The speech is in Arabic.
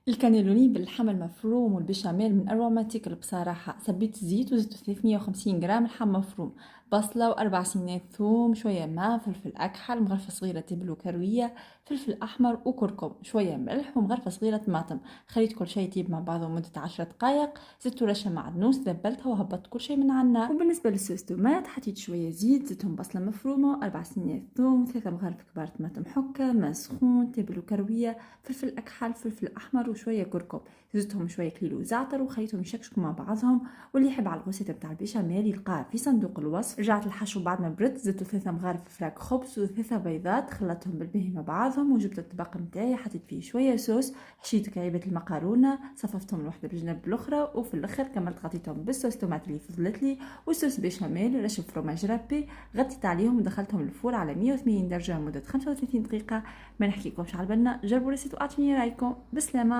الكانيلوني باللحم المفروم والبشاميل من أروع ما تاكل بصراحة. صبيت الزيت وزدت 350 جرام لحم مفروم، بصلة وأربع سنات ثوم، شوية ماء، فلفل أكحل، مغرفة صغيرة تبل وكروية، فلفل أحمر وكركم، شوية ملح ومغرفة صغيرة طماطم. خليت كل شيء يطيب مع بعضه مدة 10 دقايق، زدت رشة معدنوس، ذبلتها وهبطت كل شيء من على النار. وبالنسبة للصوص تومات حطيت شوية زيت، زدتهم بصلة مفرومة، أربع سنات ثوم، 3 مغارف كبار طماطم حكة، ماء سخون، تبل وكروية، فلفل أكحل، فلفل أحمر وشوية كركم. زدتهم شوية كيلو زعتر وخليتهم يشكشكوا مع بعضهم. واللي يحب على الغوصية بتاع البيشاميل يلقاه في صندوق الوصف. رجعت الحشو بعد ما برد، زدت 3 مغارف فراك خبز و3 بيضات، خلطتهم بالباهي مع بعضهم، وجبت الطبق متاعي حطيت فيه شوية صوص، حشيت كعيبة المقارونة، صففتهم الوحدة بالجنب الأخرى، وفي الآخر كملت غطيتهم بالصوص تومات اللي فضلت لي وصوص بيشاميل رش فروماج رابي. غطيت عليهم ودخلتهم الفور على 180 درجة لمدة 35 دقيقة. ما نحكيكمش على بالنا، جربوا ريسيت واعطوني رايكم. بسلامة.